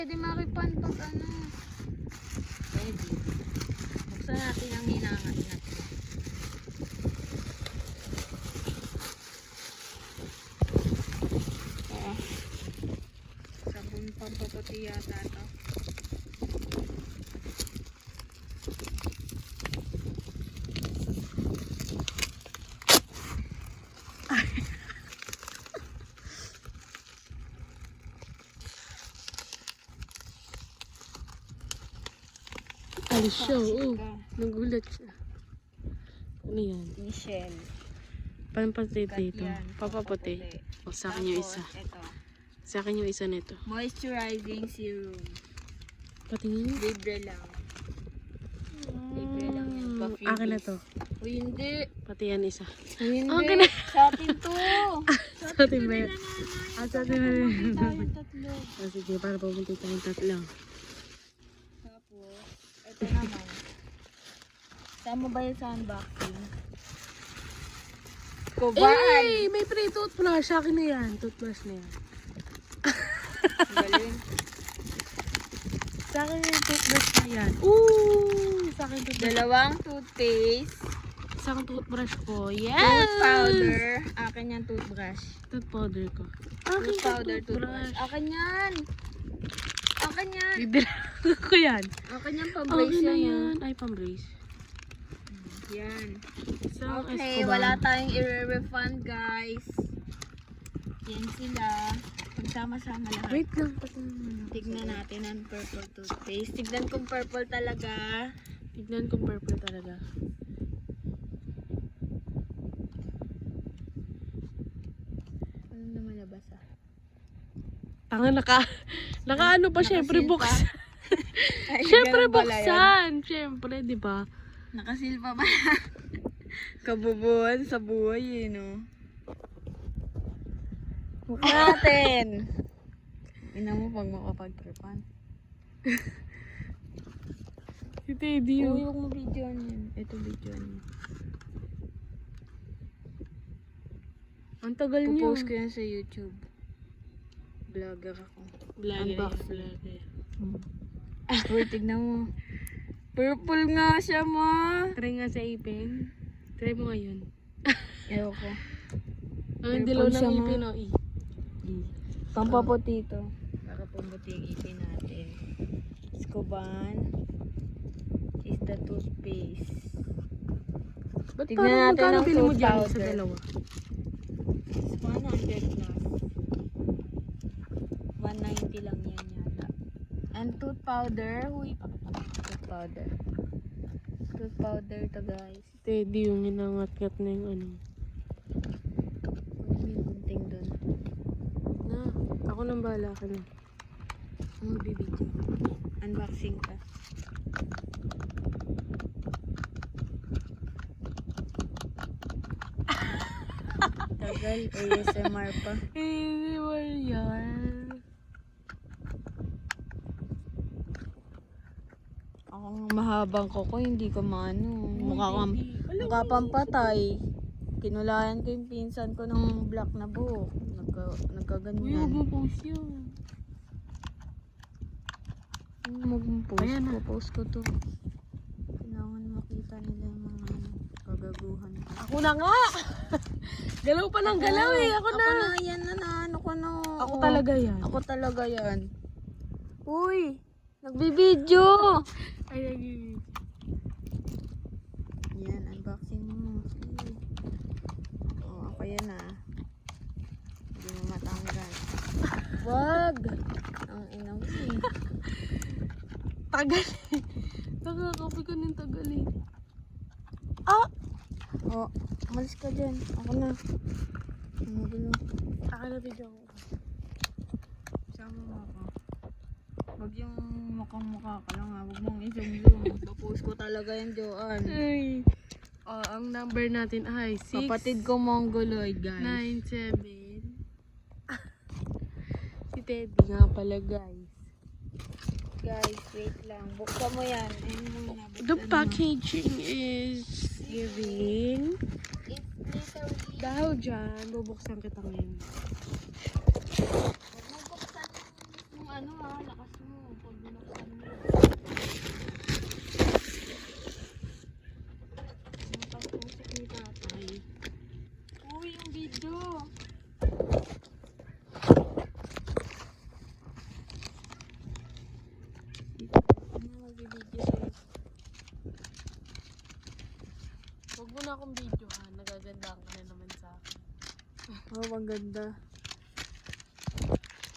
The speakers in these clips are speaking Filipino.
Pwede maripan pag ano. Pwede. Buksan natin ang hinangat natin. Sabon pampaputi yata ito. Alis siya, oo. Nagulat siya. Ano yan? Michelle. Pampaputi dito. Yan, Papaputi. O, sa akin yung isa. Ito. Sa akin yung isa nito. Moisturizing serum. Patingin. Libre lang. Libre lang yan. Pa-freebies. Akin na to. O hindi. Pati yan isa. O hindi. Akin na. Sa atin to. Sa atin ba yan? Sa atin ba yan? Tayo tatlo. O, sige, para pumunti tayong tatlo. Tapos, ito naman. Sama ba yun sa unboxing? Kubaan! Eh, may free toothbrush. Sa akin na yan. Toothbrush na yan. Galing. Sa akin yung toothbrush na yan. Ooh! Sa akin toothbrush. Dalawang toothpaste. Sa akin toothbrush ko. Yes! Tooth powder. Akin yan toothbrush. Tooth powder ko. Tooth powder, toothbrush. Akin yan. Akin yan. Bibila ko yan. Akin yan, pang-brace Okay na yan. yan. Ay, pang-brace. Yan. So, Okay, wala tayong i-refund, guys. Yan sila. Pagsama-sama lahat. Wait lang. Tignan natin ang purple toothpaste. Tignan kung purple talaga. Tignan kung purple talaga. Ano na malabas ah? Tanga, naka ano pa, syempre Nakasil pa? buksan. Ay, Syempre ganun pala yun. buksan. Syempre, di ba? Nakasil pa ba? Kabubuan sa buhay eh, no? Mukha natin! Ina mo pag makapag-tripan. Si Teddy Uy, yun. huwag mo video yan. Ito video yan. Ang tagal niyo. Pupost ko yan sa YouTube. Vlogger ako. Vlogger. Unboxing. Vlogger. Uy, tignan mo. Purple nga siya, ma. Try nga sa ipin. Try mo ngayon. Ewan ko. Ang Purple dilaw siya, ng ma. ipin, o. Pampaputi ito. Para pumuti yung ipin natin. Scoban is the toothpaste. Ba't Tignan parang natin magkano ang bili mo tooth dyan sa powder. dalawa? It's 100 plus. 190 lang yan yata. And tooth powder. Huy, pakita mo. Tooth powder. Tooth powder to, guys. Teddy yung inangat-ngat na yung ano. May gunting dun. Na, ako nang bahala ka na. Ang magbibidyo. Unboxing ka. Tagal. ASMR pa. Eh, wala yan. Akong mahabang kuko, hindi ko maano. Mukha pang patay. Kinulayan ko yung pinsan ko ng black na buhok. Uy, huwag Nagkaganyan. mo post yun. Mag-post. Ayan na. Post ko to. Kailangan makita nila yung mga kagaguhan ko. Ako na nga! Galaw pa ng galaw eh. Ako na. Yan na. Ano ko na. Ako talaga yan. Ako talaga yan. Uy! Nagbibideo! Ay, ay. Yan, unboxing mo. Sige. Oh, ako yan ah. Hindi mo matanggal. Wag! Ang inaw eh. Tagal eh. Nakakapi ka ng tagal eh. Oh, umalis ka dyan. Ako na. Ano gulo? Ako na video ko. Sama mo ako. Wag yung mukhang-mukha ka lang ha. Wag mong i-zoom-zoom. Papost ko talaga yan, Joanne. Ay. Ang number natin ay 6 Kapatid ko mongoloid, guys. 97. Si Teddy nga pala, guys. Guys, wait lang. Buksan mo yan. Ayun muna. The buksan mo. packaging is giving. It's literally... Dahil dyan, bubuksan kita ngayon. Huwag mo buksan yung ano lakas mo. Pag binuksan mo. Ang pagtusok ni tatay. Uy, yung video. Ano mag-video sa'yo? Huwag mo na akong video ha. Nagagandaan ka na naman sa akin. Oh, ang ganda.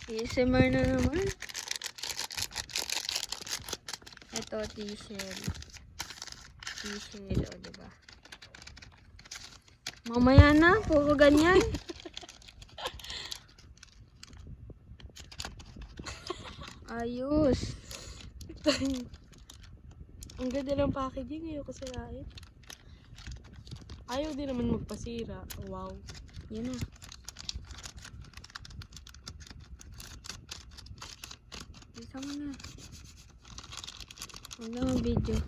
ASMR na naman. Ito, t-shell. T-shell, o diba? Mamaya na, puro ganyan. Ayos. Ang ganda ng packaging. Ayoko sirain. Ayaw din naman magpasira. Wow. Yan na. Isa mo na. Huwag na mag-video.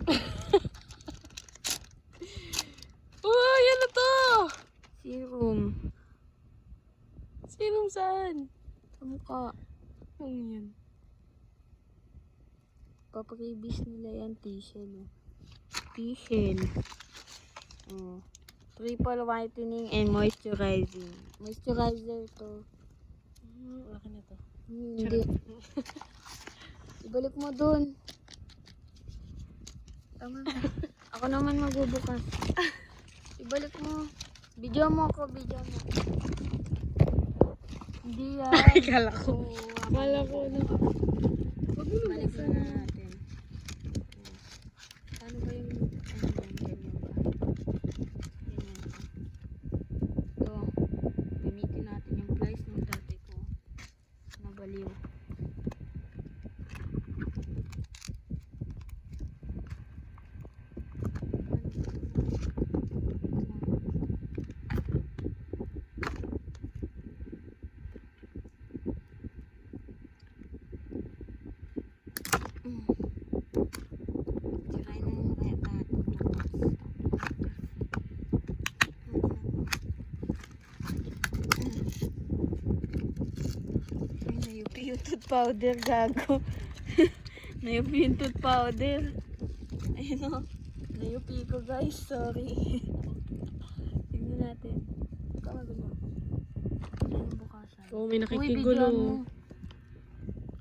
Uy, ano to? Serum. Sinong saan? Sa mukha. Ano yan? Papakibish nila yan, t-shell. Oh. T-shell. Oh. Triple whitening and moisturizing. Moisturizer to. Akin na to. Hindi. Ibalik mo dun. Tama na. Ako naman magbubukas. Ibalik mo. Video mo ako, video mo. Hindi yan. Ay, kala ko. Oo, Kala ko na. Huwag mo balik naman na natin. Paano ba yung ganyan ba? Ganyan. Ito. Gamitin natin yung plies ng dati ko. Nabaliw. Tirain na yung reta. Ay, nayupi yung tooth powder, gago. Nayupi yung tooth powder. Ayun o. Nayupi ko, guys. Sorry. Tingnan natin. Ikaw magulo. Yan yung bukasan. Oo, may Uy, nakikigulo. bigyan mo.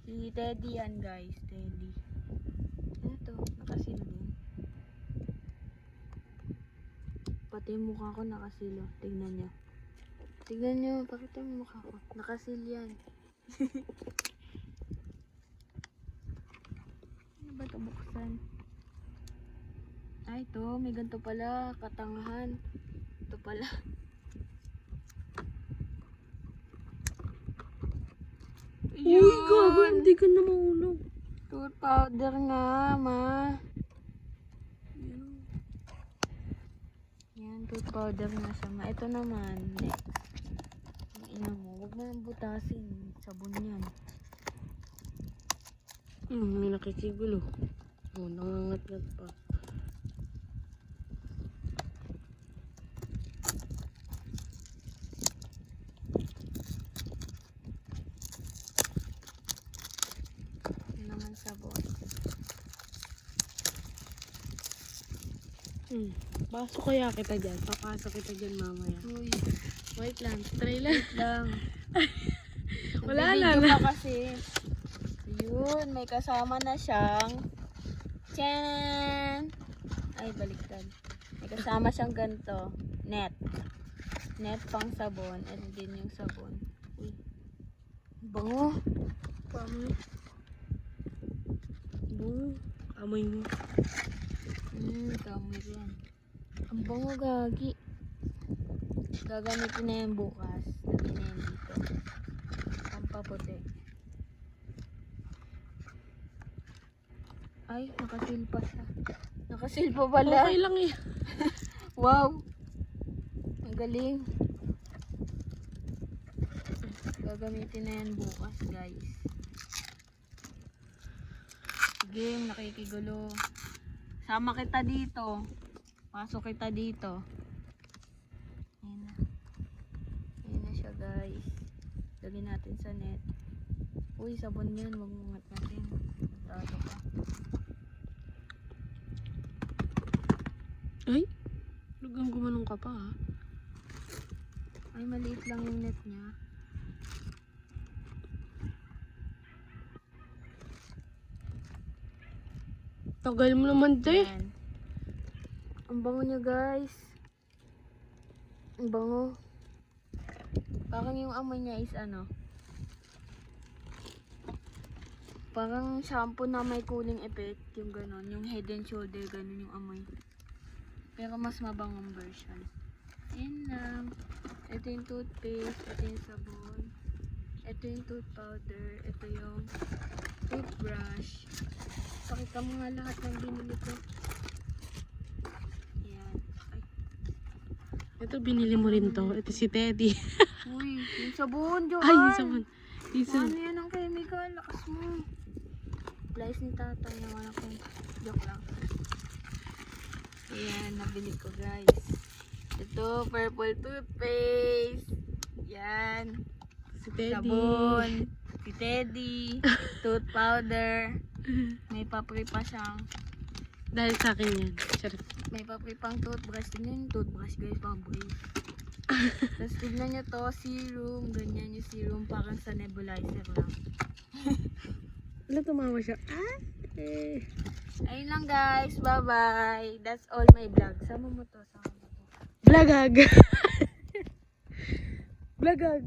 Si Teddy yan, guys. Teddy. Ano to? Nakasilo din. Pati yung mukha ko nakasilo. Tingnan nyo. Tingnan nyo. Pakita yung mukha ko. Nakasil yan. Ano ba ito buksan? Ay, ito. May ganito pala. Katangahan. Ito pala. Uy, gago. Hindi ka na mahulog. Tooth powder nga, ma. Yan, tooth powder nga siya, ma. Ito naman, next. Ang ina mo, huwag mo nang butasin. Sabon yan. May nakikigulo. Oo, nangangat-ngat pa. Yan naman sabon. Pasok kaya kita dyan. Papasok kita dyan mamaya. Uy, Wait lang. Try lang. lang. Wala Nagbibideo na. pa kasi. Yun, may kasama na siyang Tiyan! Ay, baliktad. May kasama siyang ganito. Net. Net pang sabon. Ito din yung sabon. Uy. Bango. Bango. Amoy mo. Kamoy yan. Ang bango, gagi. Gagamitin na yan bukas. Lagyan na yan dito. Pampaputi. Ay, nakasil pa siya. Nakasil pa pala. Okay lang eh. Wow. Ang galing. Gagamitin na yan bukas, guys. Game, nakikigulo. Sama kita dito. Pasok kita dito. Ayan na. Ayan na siya, guys. Lagyan natin sa net. Uy, Uy, sabon yan. Wag mo ngat natin. Tato pa. Ay, lugang gumanong ka pa ha. Ay, maliit lang yung net niya. Tagal mo naman, te. Yan. Ang bango niya, guys. Ang bango. Parang yung amoy niya is ano. Parang shampoo na may cooling effect. Yung ganon. Yung head and shoulder, ganon yung amoy. Pero mas mabangong version. Yan lang. Ito yung toothpaste. Ito yung sabon. Ito yung tooth powder. Ito yung toothbrush. Pakita mo nga lahat ng binili ko. Yan. Ay. Ito, binili mo rin to. Ito si Teddy. Uy, yung sabon, Johan. Ay, yung sabon. Yung Ano sabon. yan ang chemical? Lakas mo. Supplies ni tatay naman ako. Joke lang. Ayan, nabili ko guys. Ito, purple toothpaste. Yan. Si Teddy. Sabon. Si Teddy. Tooth powder. May papri pa siyang. Dahil sa akin yan. Charot. May papri pang toothbrush din yun. Toothbrush guys, papri. Tapos tignan nyo to, serum. Ganyan yung serum. Parang sa nebulizer lang. Wala, tumawa siya. Ah! Eh. Ayun lang guys. Bye-bye. That's all my vlog. Sama mo to. Sama mo to. Blagag. Blagag.